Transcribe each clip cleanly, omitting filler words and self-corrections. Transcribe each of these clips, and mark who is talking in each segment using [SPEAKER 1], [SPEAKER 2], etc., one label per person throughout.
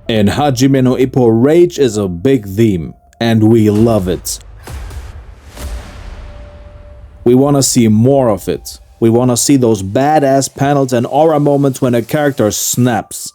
[SPEAKER 1] In Hajime no Ippo, rage is a big theme, and we love it. We want to see more of it. We want to see those badass panels and aura moments when a character snaps.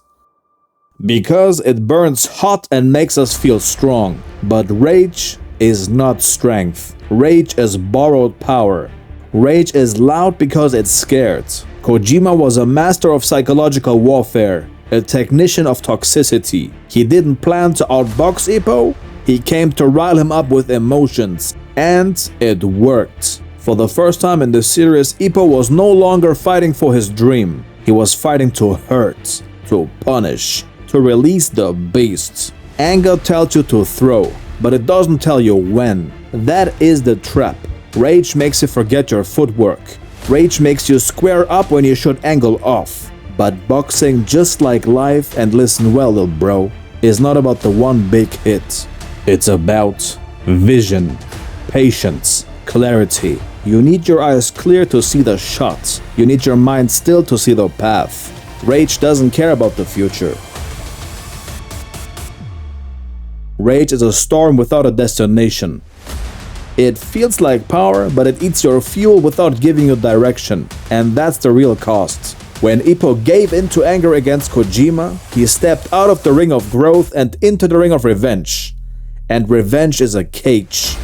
[SPEAKER 1] Because it burns hot and makes us feel strong. But rage is not strength. Rage is borrowed power. Rage is loud because it's scared. Kojima was a master of psychological warfare, a technician of toxicity. He didn't plan to outbox Ippo, he came to rile him up with emotions, and it worked. For the first time in the series, Ippo was no longer fighting for his dream. He was fighting to hurt, to punish, to release the beast. Anger tells you to throw, but it doesn't tell you when. That is the trap. Rage makes you forget your footwork. Rage makes you square up when you should angle off. But boxing, just like life, and listen well little bro, is not about the one big hit. It's about vision, patience, clarity. You need your eyes clear to see the shot. You need your mind still to see the path. Rage doesn't care about the future. Rage is a storm without a destination. It feels like power, but it eats your fuel without giving you direction. And that's the real cost. When Ippo gave in to anger against Kojima, he stepped out of the ring of growth and into the ring of revenge. And revenge is a cage.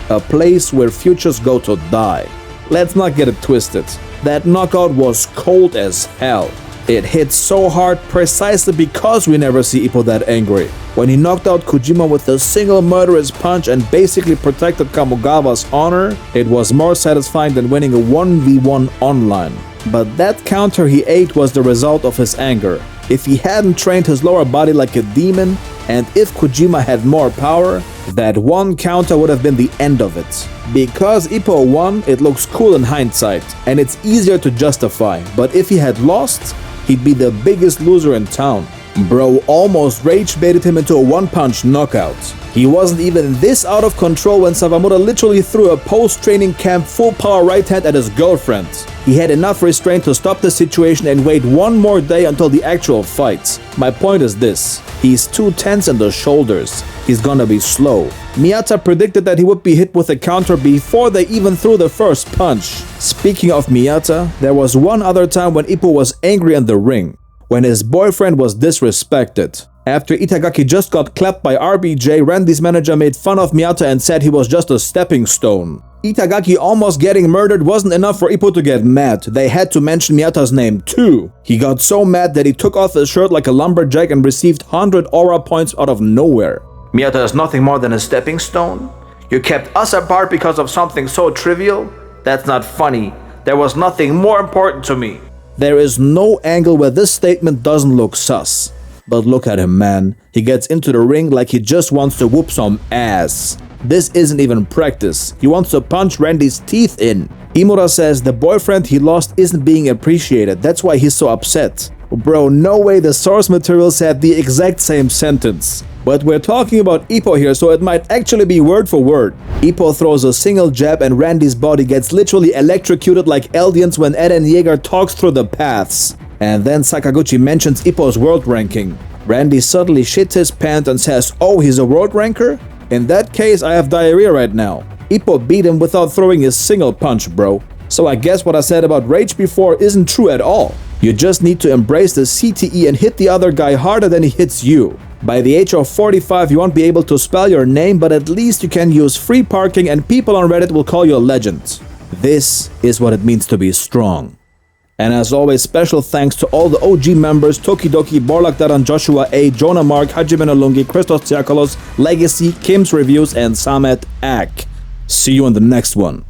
[SPEAKER 1] A place where futures go to die. Let's not get it twisted. That knockout was cold as hell. It hit so hard precisely because we never see Ippo that angry. When he knocked out Kojima with a single murderous punch and basically protected Kamogawa's honor, it was more satisfying than winning a 1v1 online. But that counter he ate was the result of his anger. If he hadn't trained his lower body like a demon, and if Kojima had more power, that one counter would have been the end of it. Because Ippo won, it looks cool in hindsight, and it's easier to justify. But if he had lost, he'd be the biggest loser in town. Bro almost rage baited him into a one-punch knockout. He wasn't even this out of control when Sawamura literally threw a post-training camp full-power right hand at his girlfriend. He had enough restraint to stop the situation and wait one more day until the actual fight. My point is this, he's too tense in the shoulders. He's gonna be slow. Miyata predicted that he would be hit with a counter before they even threw the first punch. Speaking of Miyata, there was one other time when Ippo was angry in the ring. When his boyfriend was disrespected. After Itagaki just got clapped by RBJ, Randy's manager made fun of Miyata and said he was just a stepping stone. Itagaki almost getting murdered wasn't enough for Ippo to get mad. They had to mention Miyata's name too. He got so mad that he took off his shirt like a lumberjack and received 100 aura points out of nowhere. Miyata is nothing more than a stepping stone? You kept us apart because of something so trivial? That's not funny. There was nothing more important to me. There is no angle where this statement doesn't look sus. But look at him, man. He gets into the ring like he just wants to whoop some ass. This isn't even practice. He wants to punch Randy's teeth in. Imura says the boyfriend he lost isn't being appreciated. That's why he's so upset. Bro, no way the source material said the exact same sentence. But we're talking about Ippo here, so it might actually be word for word. Ippo throws a single jab and Randy's body gets literally electrocuted like Eldians when Eren Yeager talks through the paths. And then Sakaguchi mentions Ippo's world ranking. Randy suddenly shits his pants and says, oh, he's a world ranker? In that case, I have diarrhea right now. Ippo beat him without throwing a single punch, bro. So I guess what I said about rage before isn't true at all. You just need to embrace the CTE and hit the other guy harder than he hits you. By the age of 45, you won't be able to spell your name, but at least you can use free parking and people on Reddit will call you a legend. This is what it means to be strong. And as always, special thanks to all the OG members, Tokidoki, Borlak Daran, Joshua A, Jonah Mark, Hajime no Lungi, Christos Tsiakalos, Legacy, Kim's Reviews, and Samet Ak. See you in the next one.